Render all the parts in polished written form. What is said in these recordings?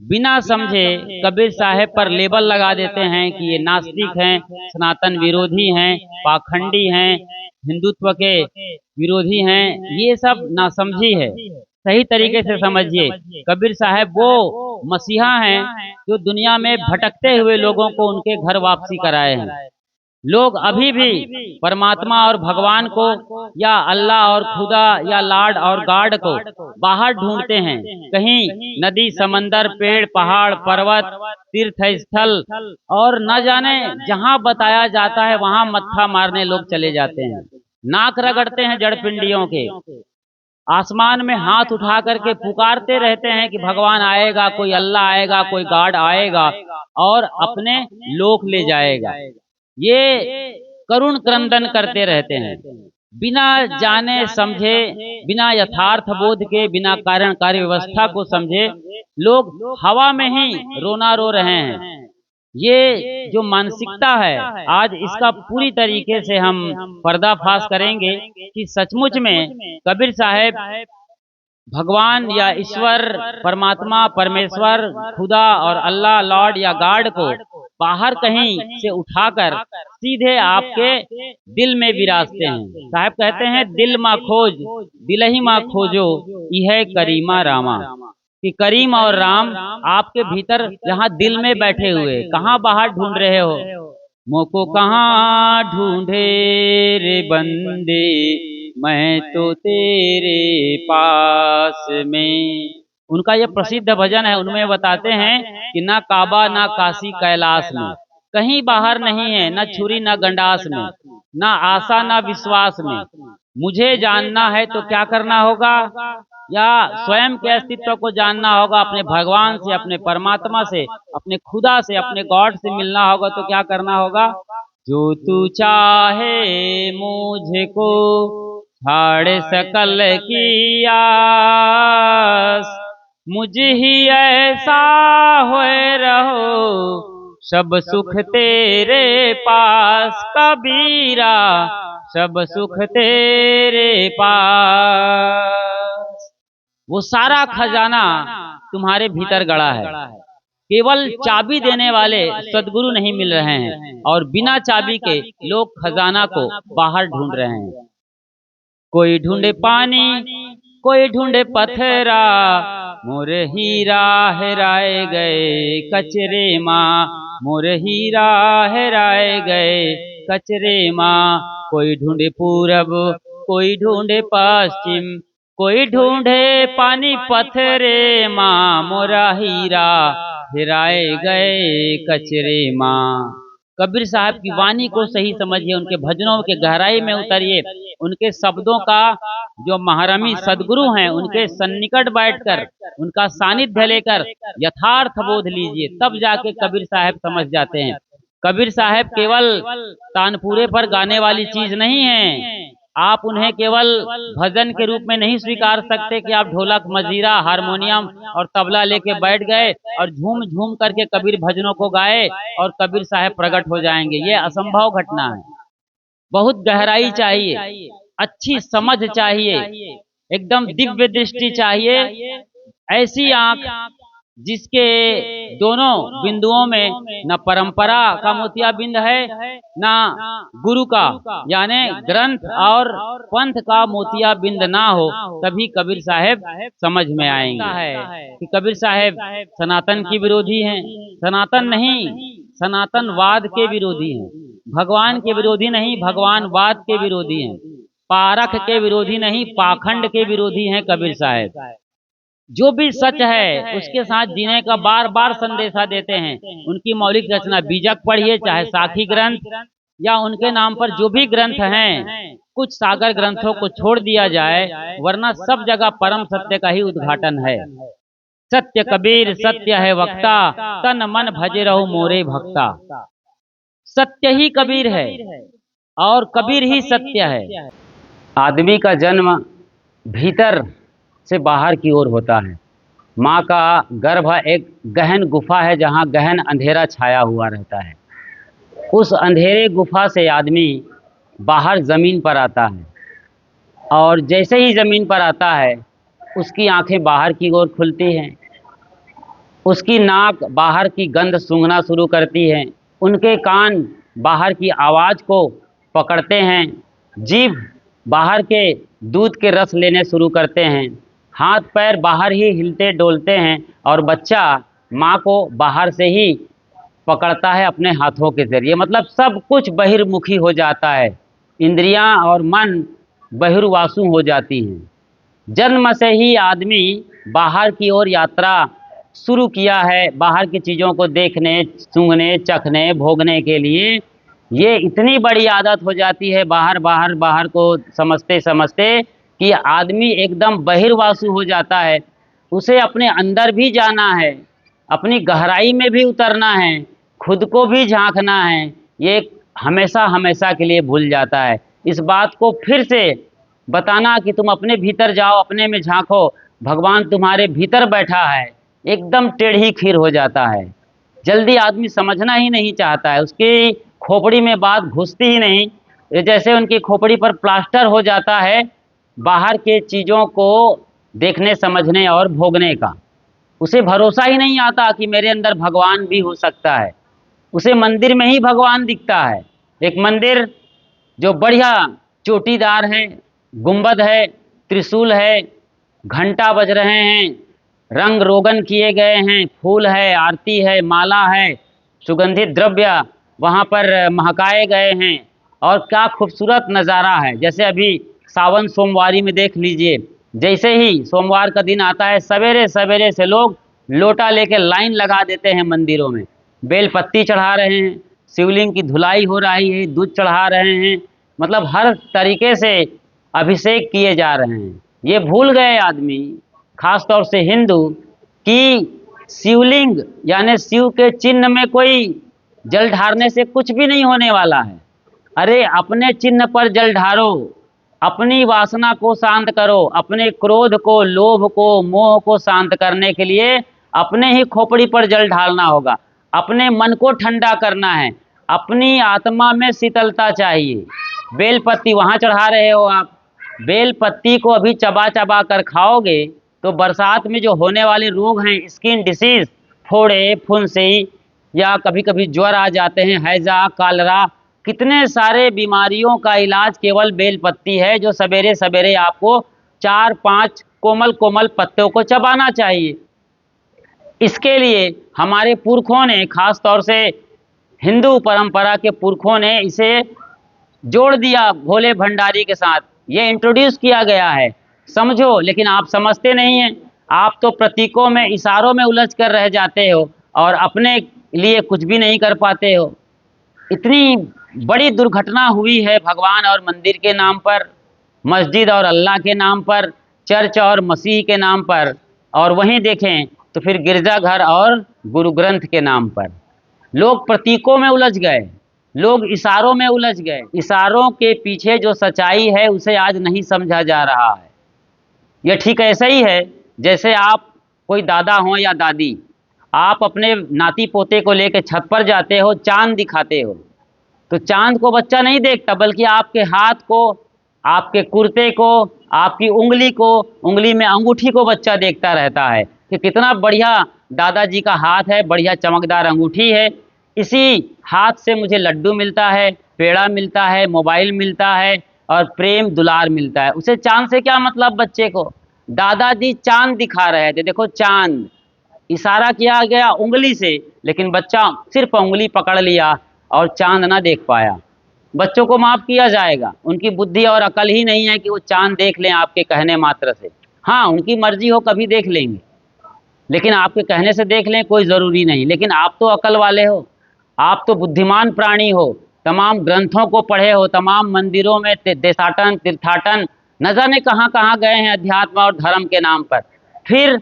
बिना समझे कबीर साहब पर लेबल लगा देते हैं कि ये नास्तिक हैं, सनातन विरोधी हैं, पाखंडी हैं, हिंदुत्व के विरोधी हैं। ये सब नासमझी है। सही तरीके से समझिए, कबीर साहब वो मसीहा हैं जो दुनिया में भटकते हुए लोगों को उनके घर वापसी कराए हैं। लोग अभी भी परमात्मा और भगवान को या अल्लाह और खुदा या लॉर्ड और गॉड को बाहर ढूंढते हैं। कहीं नदी, समंदर, पेड़, पहाड़, पर्वत, तीर्थ स्थल और न जाने जहां बताया जाता है वहां मत्था मारने लोग चले जाते हैं। नाक रगड़ते हैं जड़ पिंडियों के। आसमान में हाथ उठा करके पुकारते रहते हैं कि भगवान आएगा, कोई अल्लाह आएगा, कोई गॉड आएगा और अपने लोक ले जाएगा। ये करुण क्रंदन करते रहते हैं। बिना जाने समझे, बिना यथार्थ बोध के, बिना कारण कार्य व्यवस्था को समझे लोग हवा में ही रोना रो रहे हैं। ये जो मानसिकता है, आज इसका पूरी तरीके से हम पर्दाफाश करेंगे कि सचमुच में कबीर साहब भगवान या ईश्वर, परमात्मा, परमेश्वर, खुदा और अल्लाह, लॉर्ड या गॉड को बाहर कहीं से उठाकर सीधे आपके दिल में विराजते हैं। साहब कहते हैं, दिल मा खोज, दिल ही मा खोजो, यह करीमा रामा। कि करीम और राम आपके भीतर यहाँ दिल में बैठे हुए, कहाँ बाहर ढूंढ रहे हो? मोको कहाँ ढूंढे रे बंदे, मैं तो तेरे पास में। उनका ये प्रसिद्ध भजन है। उनमें बताते हैं कि ना काबा ना काशी कैलाश में, कहीं बाहर नहीं है, न छुरी न गंडास में, ना आशा ना विश्वास में। मुझे जानना है तो क्या करना होगा? या स्वयं के अस्तित्व को जानना होगा, अपने भगवान से, अपने परमात्मा से, अपने खुदा से, अपने गॉड से मिलना होगा तो क्या करना होगा? जो तू चाहे मुझको छाड़ सकल की आस, मुझ ही ऐसा होए रहो, सब सुख तेरे पास कबीरा, सब सुख तेरे पास। वो सारा खजाना तुम्हारे भीतर गड़ा है। केवल चाबी देने वाले सदगुरु नहीं मिल रहे हैं और बिना चाबी के लोग खजाना को बाहर ढूंढ रहे हैं। कोई ढूंढे पानी, कोई ढूंढे पत्थरा, मोर हीरा हेराए गए कचरे माँ, मोर हीरा हेराए गए कचरे माँ। कोई ढूंढे पूरब, कोई ढूंढे पश्चिम, कोई ढूंढे पानी पत्थरे माँ, मोरा हीरा हेराए गए कचरे माँ। कबीर साहब की वाणी को सही समझिए, उनके भजनों के गहराई में उतरिए, उनके शब्दों का जो महरमी सदगुरु हैं उनके सन्निकट बैठकर उनका सानिध्य लेकर यथार्थ बोध लीजिए, तब जाके कबीर साहब समझ जाते हैं। कबीर साहब केवल तानपुरे पर गाने वाली चीज नहीं है। आप उन्हें केवल भजन के रूप में नहीं स्वीकार सकते कि आप ढोलक, मजीरा, हारमोनियम और तबला लेके बैठ गए और झूम झूम करके कबीर भजनों को गाए और कबीर साहब प्रकट हो जाएंगे। ये असंभव घटना है। बहुत गहराई चाहिए, अच्छी समझ चाहिए, एकदम दिव्य दृष्टि चाहिए, ऐसी आंख जिसके दोनों बिंदुओं में न परंपरा का मोतिया बिंद है, न गुरु का यानी ग्रंथ और पंथ का मोतिया बिंद ना हो, तभी कबीर साहब समझ में आएंगे। कि कबीर साहब सनातन की विरोधी हैं, सनातन नहीं, सनातनवाद के विरोधी हैं। भगवान के विरोधी नहीं, भगवानवाद के विरोधी हैं। पारख के विरोधी नहीं, पाखंड के विरोधी हैं कबीर साहब। जो भी सच है उसके साथ जीने का बार बार संदेशा देते हैं। उनकी मौलिक रचना बीजक पढ़िए, चाहे साखी ग्रंथ या उनके नाम पर जो भी ग्रंथ हैं, कुछ सागर ग्रंथों को छोड़ दिया जाए, वरना सब जगह परम सत्य का ही उद्घाटन है। सत्य कबीर सत्य है वक्ता, तन मन भजे रहो मोरे भक्ता। सत्य ही कबीर है और कबीर ही सत्य है। आदमी का जन्म भीतर से बाहर की ओर होता है। माँ का गर्भ एक गहन गुफा है जहाँ गहन अंधेरा छाया हुआ रहता है। उस अंधेरे गुफा से आदमी बाहर ज़मीन पर आता है और जैसे ही ज़मीन पर आता है उसकी आंखें बाहर की ओर खुलती हैं। उसकी नाक बाहर की गंध सूंघना शुरू करती है, उनके कान बाहर की आवाज़ को पकड़ते हैं, जीभ बाहर के दूध के रस लेने शुरू करते हैं, हाथ पैर बाहर ही हिलते डोलते हैं और बच्चा माँ को बाहर से ही पकड़ता है अपने हाथों के ज़रिए। मतलब सब कुछ बहिर्मुखी हो जाता है, इंद्रियां और मन बहिर्वासु हो जाती हैं। जन्म से ही आदमी बाहर की ओर यात्रा शुरू किया है, बाहर की चीज़ों को देखने, सूंघने, चखने, भोगने के लिए। ये इतनी बड़ी आदत हो जाती है बाहर बाहर बाहर को समझते समझते कि आदमी एकदम बहिर्वासु हो जाता है। उसे अपने अंदर भी जाना है, अपनी गहराई में भी उतरना है, खुद को भी झांकना है। ये हमेशा हमेशा के लिए भूल जाता है। इस बात को फिर से बताना कि तुम अपने भीतर जाओ, अपने में झांको, भगवान तुम्हारे भीतर बैठा है, एकदम टेढ़ी खीर हो जाता है। जल्दी आदमी समझना ही नहीं चाहता है, उसकी खोपड़ी में बात घुसती ही नहीं। ये जैसे उनकी खोपड़ी पर प्लास्टर हो जाता है बाहर के चीज़ों को देखने, समझने और भोगने का। उसे भरोसा ही नहीं आता कि मेरे अंदर भगवान भी हो सकता है। उसे मंदिर में ही भगवान दिखता है। एक मंदिर जो बढ़िया चोटीदार है, गुंबद है, त्रिशूल है, घंटा बज रहे हैं, रंग रोगन किए गए हैं, फूल है, आरती है, माला है, सुगंधित द्रव्य वहाँ पर महकाए गए हैं और क्या खूबसूरत नज़ारा है। जैसे अभी सावन सोमवारी में देख लीजिए, जैसे ही सोमवार का दिन आता है सवेरे सवेरे से लोग लोटा लेके लाइन लगा देते हैं मंदिरों में, बेल पत्ती चढ़ा रहे हैं, शिवलिंग की धुलाई हो रही है, दूध चढ़ा रहे हैं, मतलब हर तरीके से अभिषेक किए जा रहे हैं। ये भूल गए आदमी, खास तौर से हिंदू, कि शिवलिंग यानी शिव के चिन्ह में कोई जल ढारने से कुछ भी नहीं होने वाला है। अरे अपने चिन्ह पर जल ढारो, अपनी वासना को शांत करो, अपने क्रोध को, लोभ को, मोह को शांत करने के लिए अपने ही खोपड़ी पर जल ढालना होगा। अपने मन को ठंडा करना है, अपनी आत्मा में शीतलता चाहिए। बेल पत्ती वहाँ चढ़ा रहे हो आप, बेल पत्ती को अभी चबा चबा कर खाओगे तो बरसात में जो होने वाले रोग हैं, स्किन डिसीज, फोड़े, फुंसी या कभी कभी ज्वर आ जाते हैं, हैजा, कालरा, कितने सारे बीमारियों का इलाज केवल बेल पत्ती है, जो सवेरे सवेरे आपको 4-5 कोमल कोमल पत्तों को चबाना चाहिए। इसके लिए हमारे पुरखों ने, खास तौर से हिंदू परंपरा के पुरखों ने इसे जोड़ दिया भोले भंडारी के साथ, ये इंट्रोड्यूस किया गया है। समझो, लेकिन आप समझते नहीं हैं। आप तो प्रतीकों में, इशारों में उलझ कर रह जाते हो और अपने लिए कुछ भी नहीं कर पाते हो। इतनी बड़ी दुर्घटना हुई है भगवान और मंदिर के नाम पर, मस्जिद और अल्लाह के नाम पर, चर्च और मसीह के नाम पर, और वहीं देखें तो फिर गिरजाघर और गुरु ग्रंथ के नाम पर। लोग प्रतीकों में उलझ गए, लोग इशारों में उलझ गए। इशारों के पीछे जो सच्चाई है उसे आज नहीं समझा जा रहा है। यह ठीक ऐसा ही है जैसे आप कोई दादा हो या दादी, आप अपने नाती पोते को लेकर छत पर जाते हो, चांद दिखाते हो, तो चांद को बच्चा नहीं देखता, बल्कि आपके हाथ को, आपके कुर्ते को, आपकी उंगली को, उंगली में अंगूठी को बच्चा देखता रहता है कि कितना बढ़िया दादाजी का हाथ है, बढ़िया चमकदार अंगूठी है। इसी हाथ से मुझे लड्डू मिलता है, पेड़ा मिलता है, मोबाइल मिलता है और प्रेम दुलार मिलता है। उसे चांद से क्या मतलब बच्चे को? दादाजी चांद दिखा रहे थे, देखो चांद, इशारा किया गया उंगली से, लेकिन बच्चा सिर्फ उंगली पकड़ लिया और चांद ना देख पाया। बच्चों को माफ़ किया जाएगा, उनकी बुद्धि और अकल ही नहीं है कि वो चांद देख लें आपके कहने मात्र से। हाँ, उनकी मर्जी हो कभी देख लेंगे, लेकिन आपके कहने से देख लें कोई ज़रूरी नहीं। लेकिन आप तो अकल वाले हो, आप तो बुद्धिमान प्राणी हो, तमाम ग्रंथों को पढ़े हो, तमाम मंदिरों में देशाटन तीर्थाटन न जाने कहाँ कहाँ गए हैं अध्यात्म और धर्म के नाम पर। फिर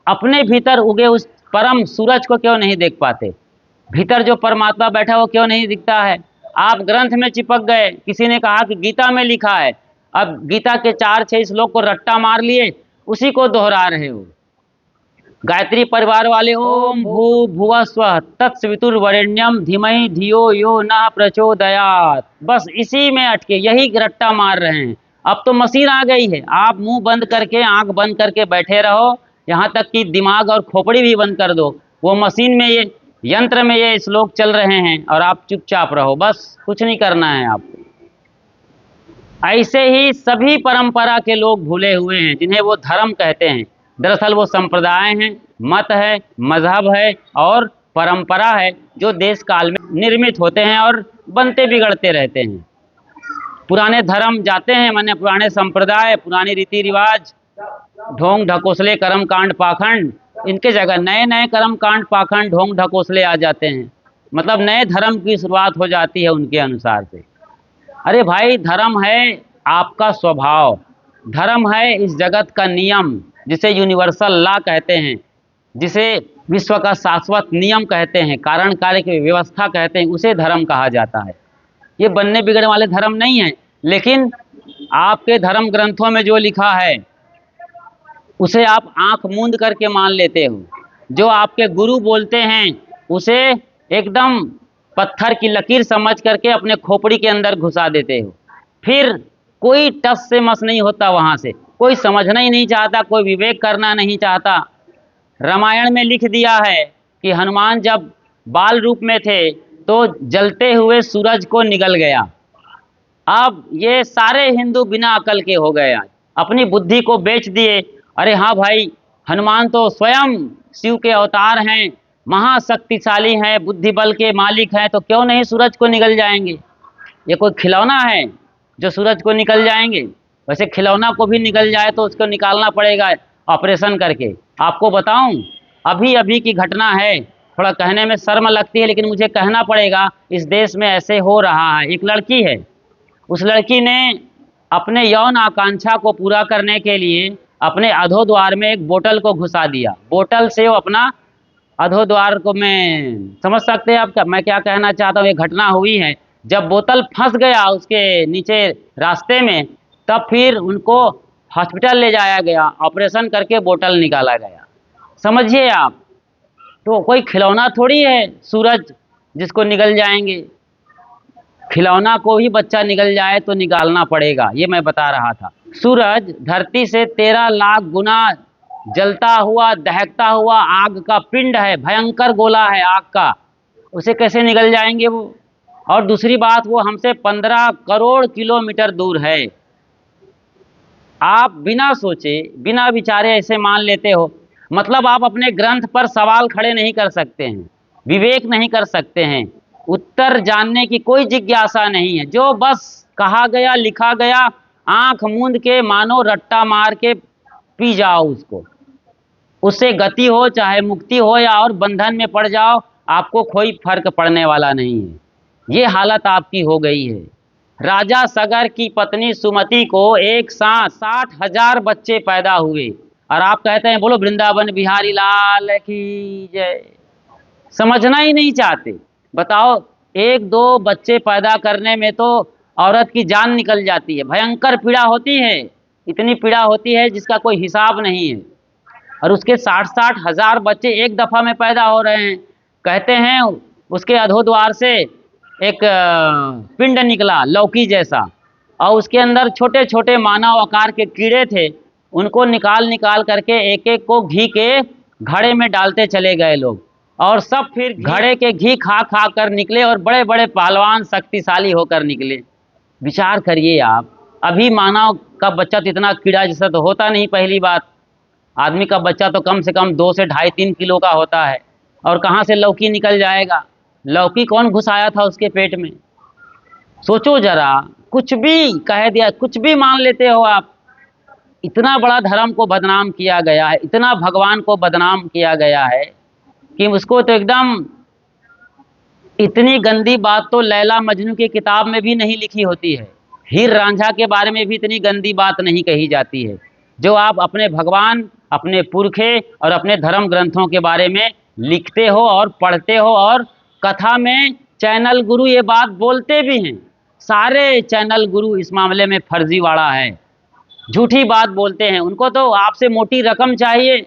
अपने भीतर उगे उस परम सूरज को क्यों नहीं देख पाते? भीतर जो परमात्मा बैठा वो क्यों नहीं दिखता है? आप ग्रंथ में चिपक गए, किसी ने कहा कि गीता में लिखा है, अब गीता के 4-6 श्लोक को रट्टा मार लिए, उसी को दोहरा रहे हो। गायत्री परिवार वाले ओम भू भुवः स्वः तत्सवितुर्वरेण्यम धीमहि धियो यो न प्रचोदयात्, बस इसी में अटके, यही रट्टा मार रहे हैं। अब तो मशीन आ गई है, आप मुंह बंद करके, आंख बंद करके बैठे रहो यहाँ तक कि दिमाग और खोपड़ी भी बंद कर दो। वो मशीन में ये यंत्र में ये श्लोक चल रहे हैं और आप चुपचाप रहो, बस कुछ नहीं करना है आपको। ऐसे ही सभी परंपरा के लोग भूले हुए हैं जिन्हें वो धर्म कहते हैं। दरअसल वो संप्रदाय हैं, मत है, मजहब है और परंपरा है जो देश काल में निर्मित होते हैं और बनते बिगड़ते रहते हैं। पुराने धर्म जाते हैं, माने पुराने संप्रदाय, पुरानी रीति रिवाज, ढोंग ढकोसले, कर्म कांड पाखंड, इनके जगह नए नए कर्म कांड पाखंड ढोंग ढकोसले आ जाते हैं। मतलब नए धर्म की शुरुआत हो जाती है उनके अनुसार से। अरे भाई, धर्म है आपका स्वभाव, धर्म है इस जगत का नियम जिसे यूनिवर्सल लॉ कहते हैं, जिसे विश्व का शाश्वत नियम कहते हैं, कारण कार्य की व्यवस्था कहते हैं, उसे धर्म कहा जाता है। ये बनने बिगड़ने वाले धर्म नहीं है। लेकिन आपके धर्म ग्रंथों में जो लिखा है उसे आप आंख मूंद करके मान लेते हो। जो आपके गुरु बोलते हैं उसे एकदम पत्थर की लकीर समझ करके अपने खोपड़ी के अंदर घुसा देते हो। फिर कोई टस से मस नहीं होता वहाँ से, कोई समझना ही नहीं चाहता, कोई विवेक करना नहीं चाहता। रामायण में लिख दिया है कि हनुमान जब बाल रूप में थे तो जलते हुए सूरज को निगल गया। अब ये सारे हिंदू बिना अकल के हो गए, अपनी बुद्धि को बेच दिए। अरे हाँ भाई, हनुमान तो स्वयं शिव के अवतार हैं, महाशक्तिशाली हैं, बुद्धि बल के मालिक हैं, तो क्यों नहीं सूरज को निगल जाएंगे? ये कोई खिलौना है जो सूरज को निकल जाएंगे? वैसे खिलौना को भी निकल जाए तो उसको निकालना पड़ेगा ऑपरेशन करके। आपको बताऊं, अभी अभी की घटना है, थोड़ा कहने में शर्म लगती है लेकिन मुझे कहना पड़ेगा, इस देश में ऐसे हो रहा है। एक लड़की है, उस लड़की ने अपने यौन आकांक्षा को पूरा करने के लिए अपने अधोद्वार में एक बोतल को घुसा दिया। बोतल से वो अपना अधोद्वार को, में समझ सकते हैं आप मैं क्या कहना चाहता हूँ। ये घटना हुई है, जब बोतल फंस गया उसके नीचे रास्ते में, तब फिर उनको हॉस्पिटल ले जाया गया, ऑपरेशन करके बोतल निकाला गया। समझिए आप, तो कोई खिलौना थोड़ी है सूरज जिसको निगल जाएंगे। खिलौना को ही बच्चा निगल जाए तो निकालना पड़ेगा, ये मैं बता रहा था। सूरज धरती से 13 लाख गुना जलता हुआ दहकता हुआ आग का पिंड है, भयंकर गोला है आग का, उसे कैसे निगल जाएंगे वो? और दूसरी बात, वो हमसे 15 करोड़ किलोमीटर दूर है। आप बिना सोचे बिना विचारे ऐसे मान लेते हो, मतलब आप अपने ग्रंथ पर सवाल खड़े नहीं कर सकते हैं, विवेक नहीं कर सकते हैं, उत्तर जानने की कोई जिज्ञासा नहीं है। जो बस कहा गया लिखा गया आंख मूंद के मानो रट्टा मार के पी जाओ उसको, उससे गति हो चाहे मुक्ति हो या और बंधन में पड़ जाओ, आपको कोई फर्क पड़ने वाला नहीं है। ये हालत आपकी हो गई है। राजा सगर की पत्नी सुमति को एक साथ 60,000 बच्चे पैदा हुए और आप कहते हैं बोलो वृंदावन बिहारी लाल की जय। समझना ही नहीं चाहते। बताओ, 1-2 बच्चे पैदा करने में तो औरत की जान निकल जाती है, भयंकर पीड़ा होती है, इतनी पीड़ा होती है जिसका कोई हिसाब नहीं है। और उसके 60-60 हजार बच्चे एक दफ़ा में पैदा हो रहे हैं। कहते हैं उसके अधोद्वार से एक पिंड निकला लौकी जैसा, और उसके अंदर छोटे छोटे मानव आकार के कीड़े थे, उनको निकाल निकाल करके एक एक को घी के घड़े में डालते चले गए लोग, और सब फिर घड़े के घी खा खा कर निकले और बड़े बड़े पहलवान शक्तिशाली होकर निकले। विचार करिए आप, अभी मानव का बच्चा तो इतना कीड़ा जैसा तो होता नहीं। पहली बात, आदमी का बच्चा तो कम से कम 2 से 2.5-3 किलो का होता है, और कहाँ से लौकी निकल जाएगा? लौकी कौन घुसाया था उसके पेट में? सोचो जरा, कुछ भी कह दिया, कुछ भी मान लेते हो आप। इतना बड़ा धर्म को बदनाम किया गया है, इतना भगवान को बदनाम किया गया है कि उसको तो एकदम, इतनी गंदी बात तो लैला मजनू की किताब में भी नहीं लिखी होती है, हीर रांझा के बारे में भी इतनी गंदी बात नहीं कही जाती है, जो आप अपने भगवान, अपने पुरखे और अपने धर्म ग्रंथों के बारे में लिखते हो और पढ़ते हो। और कथा में चैनल गुरु ये बात बोलते भी हैं। सारे चैनल गुरु इस मामले में फर्जीवाड़ा है, झूठी बात बोलते हैं। उनको तो आपसे मोटी रकम चाहिए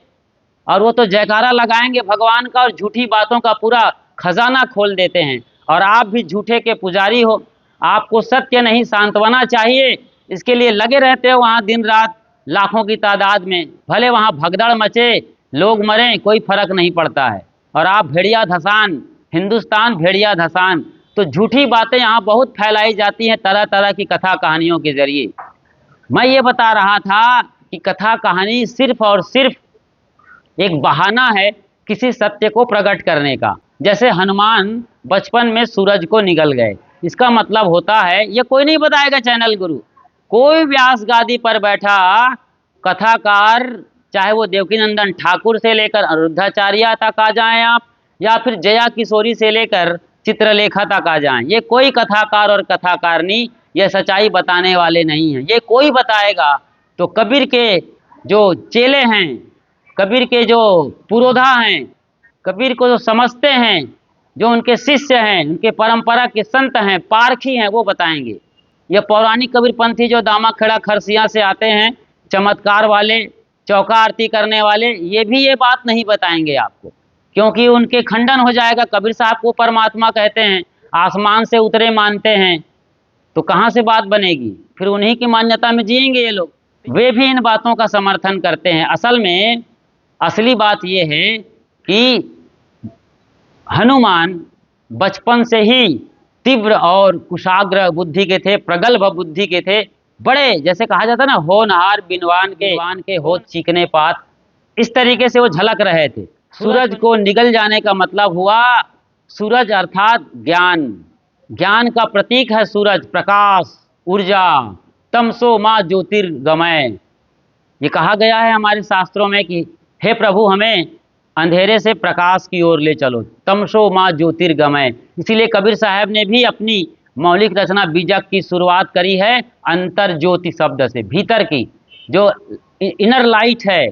और वो तो जयकारा लगाएंगे भगवान का और झूठी बातों का पूरा खजाना खोल देते हैं। और आप भी झूठे के पुजारी हो, आपको सत्य नहीं सांत्वना चाहिए, इसके लिए लगे रहते हो वहाँ दिन रात लाखों की तादाद में, भले वहाँ भगदड़ मचे, लोग मरें, कोई फर्क नहीं पड़ता है। और आप भेड़िया धसान, हिंदुस्तान भेड़िया धसान, तो झूठी बातें यहाँ बहुत फैलाई जाती हैं तरह तरह की कथा कहानियों के जरिए। मैं ये बता रहा था कि कथा कहानी सिर्फ और सिर्फ एक बहाना है किसी सत्य को प्रकट करने का। जैसे हनुमान बचपन में सूरज को निगल गए, इसका मतलब होता है, ये कोई नहीं बताएगा चैनल गुरु, कोई व्यास गादी पर बैठा कथाकार, चाहे वो देवकीनंदन ठाकुर से लेकर अनिरुद्धाचार्य तक आ जाएं आप, या फिर जया किशोरी से लेकर चित्रलेखा तक आ जाएं, ये कोई कथाकार और कथाकारनी ये सच्चाई बताने वाले नहीं हैं। ये कोई बताएगा तो कबीर के जो चेले हैं, कबीर के जो पुरोधा हैं, कबीर को जो समझते हैं, जो उनके शिष्य हैं, उनके परंपरा के संत हैं, पारखी हैं, वो बताएंगे। ये पौराणिक कबीरपंथी जो दामा खेड़ा खरसिया से आते हैं, चमत्कार वाले, चौका आरती करने वाले, ये भी ये बात नहीं बताएंगे आपको, क्योंकि उनके खंडन हो जाएगा। कबीर साहब को परमात्मा कहते हैं, आसमान से उतरे मानते हैं, तो कहाँ से बात बनेगी? फिर उन्हीं की मान्यता में जिएंगे ये लोग। वे भी इन बातों का समर्थन करते हैं। असल में असली बात ये है कि हनुमान बचपन से ही तीव्र और कुशाग्र बुद्धि के थे, प्रगल्भ बुद्धि के थे, बड़े, जैसे कहा जाता ना, होनहार बिनवान के हो चीकने पात, इस तरीके से वो झलक रहे थे। सूरज को निगल जाने का मतलब हुआ, सूरज अर्थात ज्ञान, ज्ञान का प्रतीक है सूरज, प्रकाश, ऊर्जा। तमसो माँ ज्योतिर्गमय, ये कहा गया है हमारे शास्त्रों में कि हे प्रभु हमें अंधेरे से प्रकाश की ओर ले चलो, तमसो माँ ज्योतिर्गमय। इसीलिए कबीर साहब ने भी अपनी मौलिक रचना बीजक की शुरुआत करी है अंतर ज्योति शब्द से। भीतर की जो इनर लाइट है,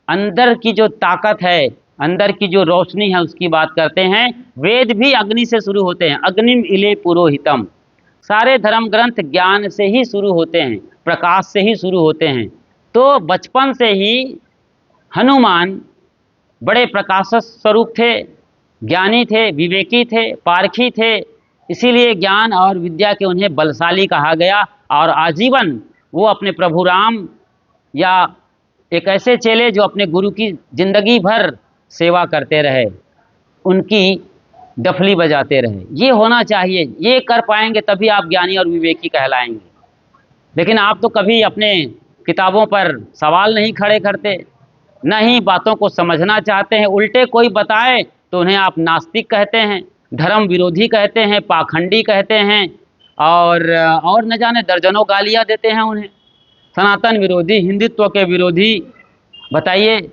अंदर की जो ताकत है, अंदर की जो रोशनी है, उसकी बात करते हैं। वेद भी अग्नि से शुरू होते हैं, अग्निम इले पुरोहितम। सारे धर्म ग्रंथ ज्ञान से ही शुरू होते हैं, प्रकाश से ही शुरू होते हैं। तो बचपन से ही हनुमान बड़े प्रकाश स्वरूप थे, ज्ञानी थे, विवेकी थे, पारखी थे, इसीलिए ज्ञान और विद्या के उन्हें बलशाली कहा गया। और आजीवन वो अपने प्रभु राम, या एक ऐसे चेले जो अपने गुरु की जिंदगी भर सेवा करते रहे, उनकी डफली बजाते रहे। ये होना चाहिए, ये कर पाएंगे तभी आप ज्ञानी और विवेकी कहलाएंगे। लेकिन आप तो कभी अपने किताबों पर सवाल नहीं खड़े करते, न ही बातों को समझना चाहते हैं। उल्टे कोई बताए तो उन्हें आप नास्तिक कहते हैं, धर्म विरोधी कहते हैं, पाखंडी कहते हैं, और न जाने दर्जनों गालियाँ देते हैं उन्हें, सनातन विरोधी, हिंदुत्व के विरोधी। बताइए।